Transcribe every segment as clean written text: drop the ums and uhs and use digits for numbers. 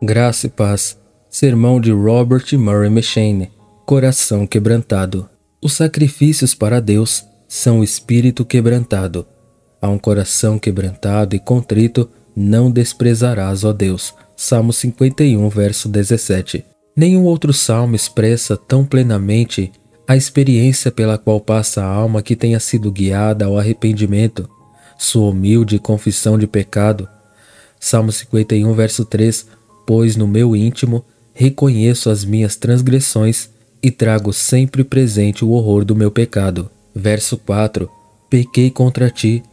Graça e paz. Sermão de Robert Murray M'Cheyne. Coração quebrantado. Os sacrifícios para Deus são o espírito quebrantado. A um coração quebrantado e contrito não desprezarás, ó Deus. Salmo 51, verso 17. Nenhum outro salmo expressa tão plenamente a experiência pela qual passa a alma que tenha sido guiada ao arrependimento, sua humilde confissão de pecado. Salmo 51, verso 3. Pois no meu íntimo reconheço as minhas transgressões e trago sempre presente o horror do meu pecado. Verso 4. Pequei contra ti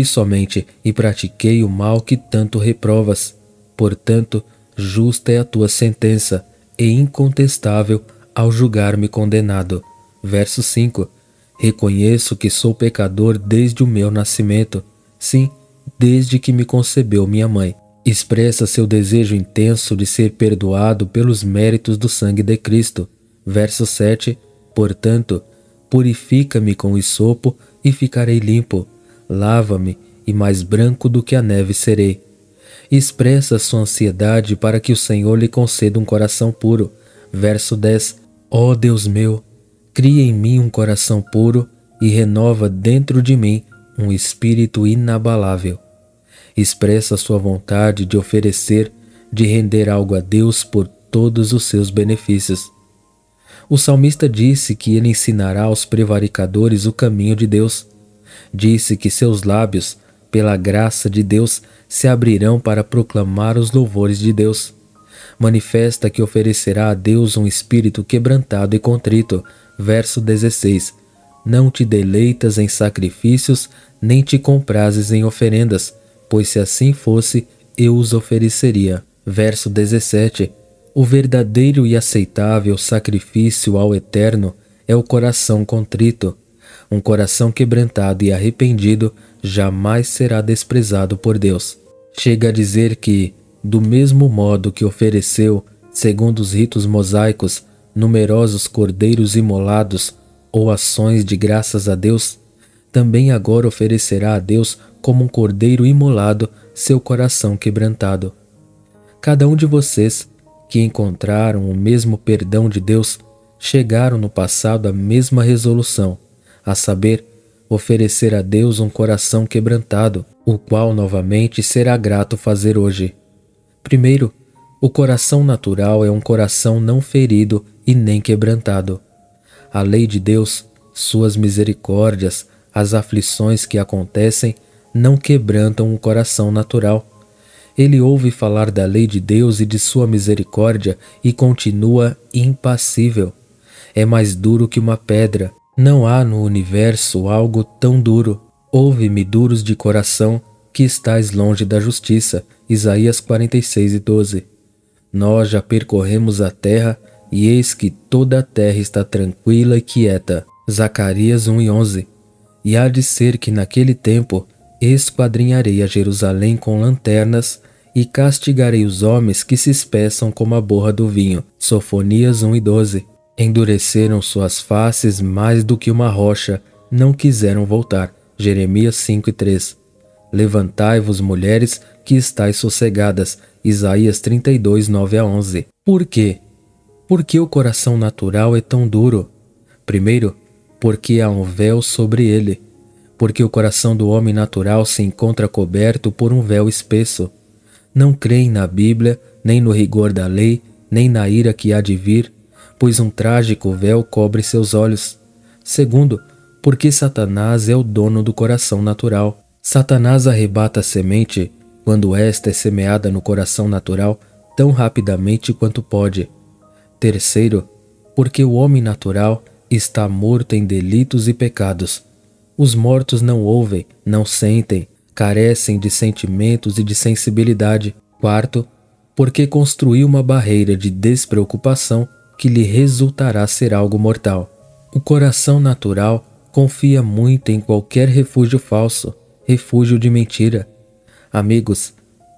somente, e pratiquei o mal que tanto reprovas. Portanto, justa é a tua sentença, e incontestável ao julgar-me condenado. Verso 5. Reconheço que sou pecador desde o meu nascimento, sim, desde que me concebeu minha mãe. Expressa seu desejo intenso de ser perdoado pelos méritos do sangue de Cristo. Verso 7. Portanto, purifica-me com o hisopo e ficarei limpo. Lava-me e mais branco do que a neve serei. Expressa sua ansiedade para que o Senhor lhe conceda um coração puro. Verso 10. Ó Deus meu, cria em mim um coração puro e renova dentro de mim um espírito inabalável. Expressa sua vontade de oferecer, de render algo a Deus por todos os seus benefícios. O salmista disse que ele ensinará aos prevaricadores o caminho de Deus. Disse que seus lábios, pela graça de Deus, se abrirão para proclamar os louvores de Deus. Manifesta que oferecerá a Deus um espírito quebrantado e contrito. Verso 16. Não te deleitas em sacrifícios, nem te comprazes em oferendas, pois se assim fosse, eu os ofereceria. Verso 17. O verdadeiro e aceitável sacrifício ao Eterno é o coração contrito. Um coração quebrantado e arrependido jamais será desprezado por Deus. Chega a dizer que, do mesmo modo que ofereceu, segundo os ritos mosaicos, numerosos cordeiros imolados ou ações de graças a Deus, também agora oferecerá a Deus como um cordeiro imolado seu coração quebrantado. Cada um de vocês que encontraram o mesmo perdão de Deus chegaram no passado à mesma resolução, a saber, oferecer a Deus um coração quebrantado, o qual novamente será grato fazer hoje. Primeiro, o coração natural é um coração não ferido e nem quebrantado. A lei de Deus, suas misericórdias, as aflições que acontecem, não quebrantam o coração natural. Ele ouve falar da lei de Deus e de sua misericórdia e continua impassível. É mais duro que uma pedra. Não há no universo algo tão duro. Ouve-me, duros de coração, que estais longe da justiça. Isaías 46:12. Nós já percorremos a terra, e eis que toda a terra está tranquila e quieta. Zacarias 1:11. E há de ser que naquele tempo esquadrinharei a Jerusalém com lanternas e castigarei os homens que se espessam como a borra do vinho. Sofonias 1:12. Endureceram suas faces mais do que uma rocha, não quiseram voltar. Jeremias 5:3. Levantai-vos, mulheres, que estáis sossegadas. Isaías 32, 9-11. Por quê? Por que o coração natural é tão duro? Primeiro, porque há um véu sobre ele. Porque o coração do homem natural se encontra coberto por um véu espesso. Não creem na Bíblia, nem no rigor da lei, nem na ira que há de vir, pois um trágico véu cobre seus olhos. Segundo, porque Satanás é o dono do coração natural. Satanás arrebata a semente, quando esta é semeada no coração natural, tão rapidamente quanto pode. Terceiro, porque o homem natural está morto em delitos e pecados. Os mortos não ouvem, não sentem, carecem de sentimentos e de sensibilidade. Quarto, porque construiu uma barreira de despreocupação que lhe resultará ser algo mortal. O coração natural confia muito em qualquer refúgio falso, refúgio de mentira. Amigos,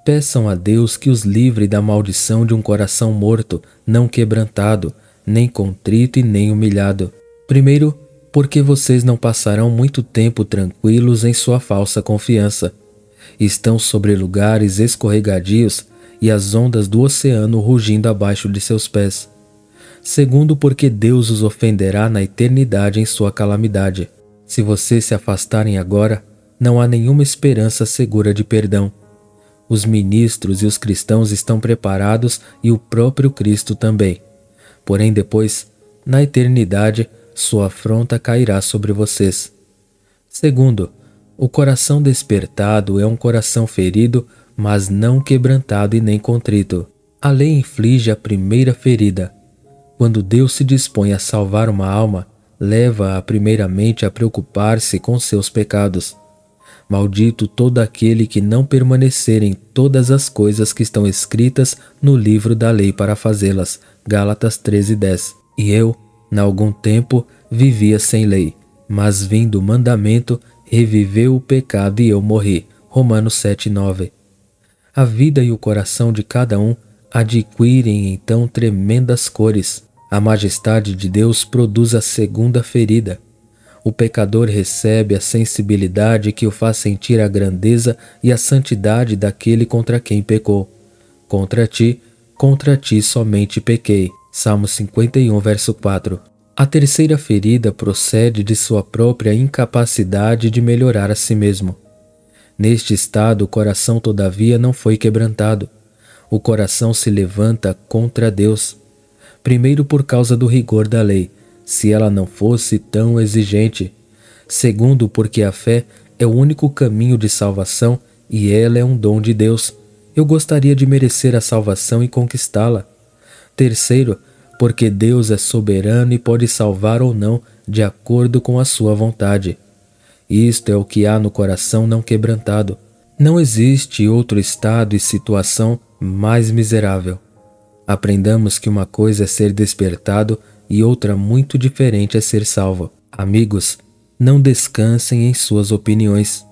peçam a Deus que os livre da maldição de um coração morto, não quebrantado, nem contrito e nem humilhado. Primeiro, porque vocês não passarão muito tempo tranquilos em sua falsa confiança. Estão sobre lugares escorregadios e as ondas do oceano rugindo abaixo de seus pés. Segundo, porque Deus os ofenderá na eternidade em sua calamidade. Se vocês se afastarem agora, não há nenhuma esperança segura de perdão. Os ministros e os cristãos estão preparados e o próprio Cristo também. Porém depois, na eternidade, sua afronta cairá sobre vocês. Segundo, o coração despertado é um coração ferido, mas não quebrantado e nem contrito. A lei inflige a primeira ferida. Quando Deus se dispõe a salvar uma alma, leva-a primeiramente a preocupar-se com seus pecados. Maldito todo aquele que não permanecer em todas as coisas que estão escritas no livro da lei para fazê-las. Gálatas 13:10. E eu, em algum tempo, vivia sem lei, mas vindo o mandamento, reviveu o pecado e eu morri. Romanos 7:9. A vida e o coração de cada um adquirem então tremendas cores. A majestade de Deus produz a segunda ferida. O pecador recebe a sensibilidade que o faz sentir a grandeza e a santidade daquele contra quem pecou. Contra ti somente pequei. Salmo 51, verso 4. A terceira ferida procede de sua própria incapacidade de melhorar a si mesmo. Neste estado, o coração, todavia, não foi quebrantado. O coração se levanta contra Deus. Primeiro, por causa do rigor da lei, se ela não fosse tão exigente. Segundo, porque a fé é o único caminho de salvação e ela é um dom de Deus. Eu gostaria de merecer a salvação e conquistá-la. Terceiro, porque Deus é soberano e pode salvar ou não de acordo com a sua vontade. Isto é o que há no coração não quebrantado. Não existe outro estado e situação mais miserável. Aprendamos que uma coisa é ser despertado e outra muito diferente é ser salvo. Amigos, não descansem em suas opiniões.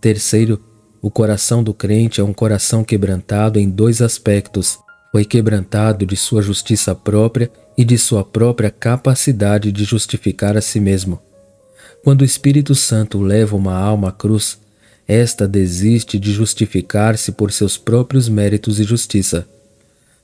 Terceiro, o coração do crente é um coração quebrantado em dois aspectos. Foi quebrantado de sua justiça própria e de sua própria capacidade de justificar a si mesmo. Quando o Espírito Santo leva uma alma à cruz, esta desiste de justificar-se por seus próprios méritos e justiça.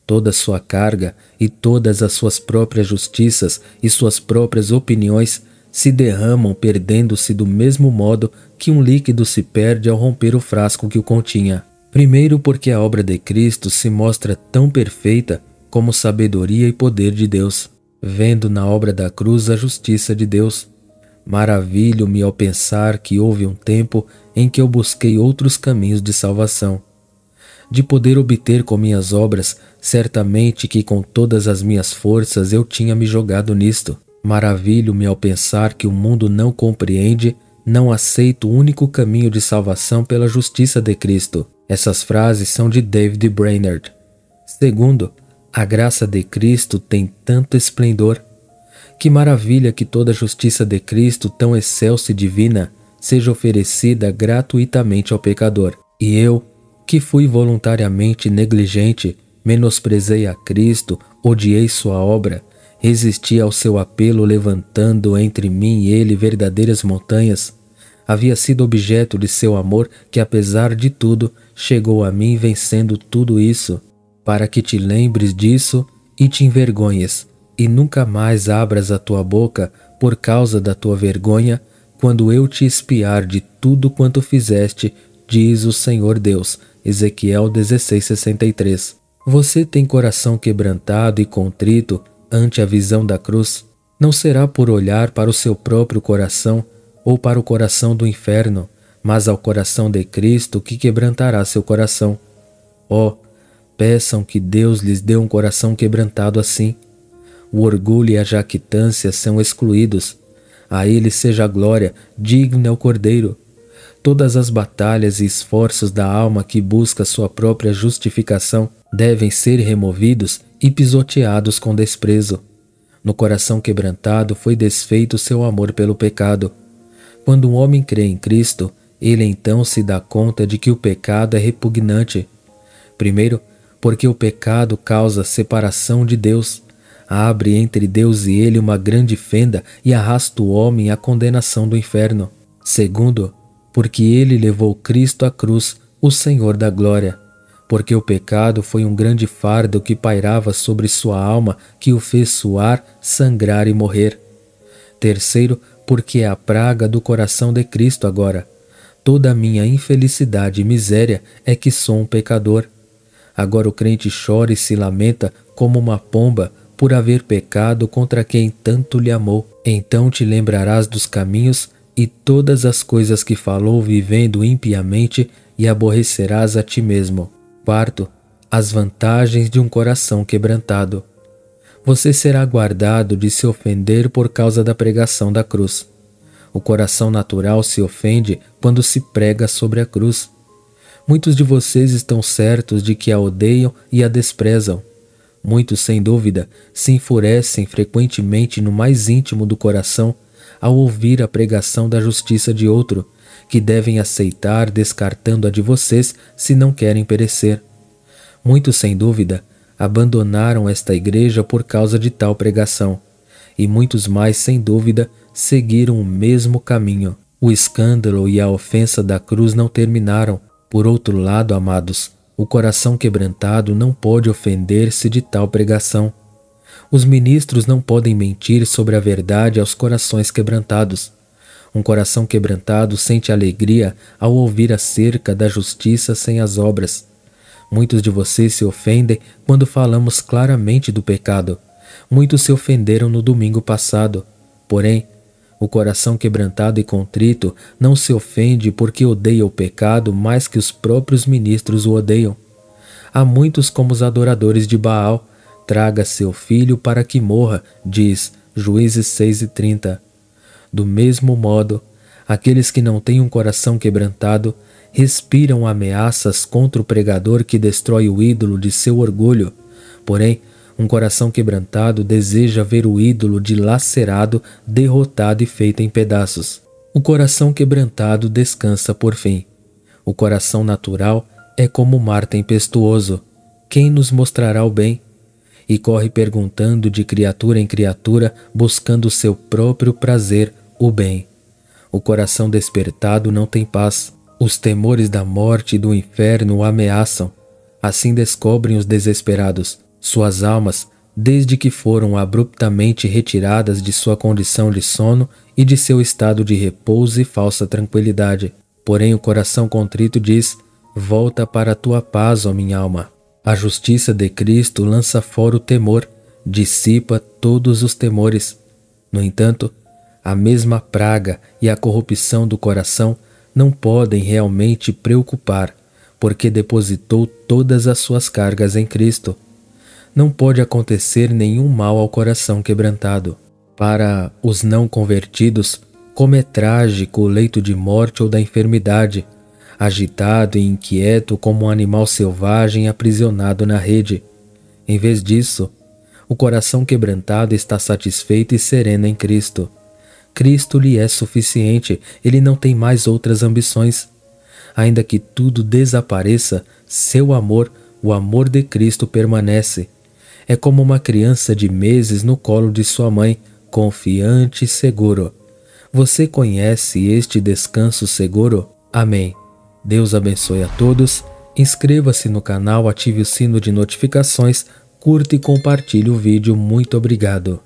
Toda sua carga e todas as suas próprias justiças e suas próprias opiniões se derramam, perdendo-se do mesmo modo que um líquido se perde ao romper o frasco que o continha. Primeiro, porque a obra de Cristo se mostra tão perfeita como sabedoria e poder de Deus, vendo na obra da cruz a justiça de Deus. Maravilho-me ao pensar que houve um tempo em que eu busquei outros caminhos de salvação. De poder obter com minhas obras, certamente que com todas as minhas forças eu tinha me jogado nisto. Maravilho-me ao pensar que o mundo não compreende, não aceita o único caminho de salvação pela justiça de Cristo. Essas frases são de David Brainerd. Segundo, a graça de Cristo tem tanto esplendor. Que maravilha que toda a justiça de Cristo, tão excelsa e divina, seja oferecida gratuitamente ao pecador. E eu, que fui voluntariamente negligente, menosprezei a Cristo, odiei sua obra, resisti ao seu apelo levantando entre mim e ele verdadeiras montanhas. Havia sido objeto de seu amor que, apesar de tudo, chegou a mim vencendo tudo isso, para que te lembres disso e te envergonhes, e nunca mais abras a tua boca por causa da tua vergonha, quando eu te espiar de tudo quanto fizeste, diz o Senhor Deus. Ezequiel 16:63. Você tem coração quebrantado e contrito ante a visão da cruz? Não será por olhar para o seu próprio coração ou para o coração do inferno, mas ao coração de Cristo que quebrantará seu coração. Oh, peçam que Deus lhes dê um coração quebrantado assim. O orgulho e a jactância são excluídos. A ele seja a glória, digno é o Cordeiro. Todas as batalhas e esforços da alma que busca sua própria justificação devem ser removidos e pisoteados com desprezo. No coração quebrantado foi desfeito seu amor pelo pecado. Quando um homem crê em Cristo, ele então se dá conta de que o pecado é repugnante. Primeiro, porque o pecado causa separação de Deus, abre entre Deus e ele uma grande fenda e arrasta o homem à condenação do inferno. Segundo, porque ele levou Cristo à cruz, o Senhor da glória. porque o pecado foi um grande fardo que pairava sobre sua alma, que o fez suar, sangrar e morrer. Terceiro, porque é a praga do coração de Cristo agora. Toda a minha infelicidade e miséria é que sou um pecador. Agora o crente chora e se lamenta como uma pomba por haver pecado contra quem tanto lhe amou. Então te lembrarás dos caminhos e todas as coisas que falou vivendo impiamente e aborrecerás a ti mesmo. Quarto, as vantagens de um coração quebrantado. Você será guardado de se ofender por causa da pregação da cruz. O coração natural se ofende quando se prega sobre a cruz. Muitos de vocês estão certos de que a odeiam e a desprezam. Muitos, sem dúvida, se enfurecem frequentemente no mais íntimo do coração ao ouvir a pregação da justiça de outro, que devem aceitar descartando a de vocês se não querem perecer. Muitos, sem dúvida, abandonaram esta igreja por causa de tal pregação, e muitos mais, sem dúvida, seguiram o mesmo caminho. O escândalo e a ofensa da cruz não terminaram. Por outro lado, amados, o coração quebrantado não pode ofender-se de tal pregação. Os ministros não podem mentir sobre a verdade aos corações quebrantados. Um coração quebrantado sente alegria ao ouvir acerca da justiça sem as obras. Muitos de vocês se ofendem quando falamos claramente do pecado. Muitos se ofenderam no domingo passado. Porém, o coração quebrantado e contrito não se ofende porque odeia o pecado mais que os próprios ministros o odeiam. Há muitos como os adoradores de Baal. Traga seu filho para que morra, diz Juízes 6:30. Do mesmo modo, aqueles que não têm um coração quebrantado respiram ameaças contra o pregador que destrói o ídolo de seu orgulho. Porém, um coração quebrantado deseja ver o ídolo dilacerado, derrotado e feito em pedaços. O coração quebrantado descansa por fim. O coração natural é como o mar tempestuoso. Quem nos mostrará o bem? E corre perguntando de criatura em criatura, buscando o seu próprio prazer, o bem. O coração despertado não tem paz. Os temores da morte e do inferno o ameaçam. Assim descobrem os desesperados. Suas almas, desde que foram abruptamente retiradas de sua condição de sono e de seu estado de repouso e falsa tranquilidade. Porém o coração contrito diz: volta para a tua paz, ó minha alma. A justiça de Cristo lança fora o temor, dissipa todos os temores. No entanto, a mesma praga e a corrupção do coração não podem realmente preocupar, porque depositou todas as suas cargas em Cristo. Não pode acontecer nenhum mal ao coração quebrantado. Para os não convertidos, como é trágico o leito de morte ou da enfermidade, agitado e inquieto como um animal selvagem aprisionado na rede. Em vez disso, o coração quebrantado está satisfeito e sereno em Cristo. Cristo lhe é suficiente, ele não tem mais outras ambições. Ainda que tudo desapareça, seu amor, o amor de Cristo permanece. É como uma criança de meses no colo de sua mãe, confiante e seguro. Você conhece este descanso seguro? Amém. Deus abençoe a todos. Inscreva-se no canal, ative o sino de notificações, curta e compartilhe o vídeo. Muito obrigado.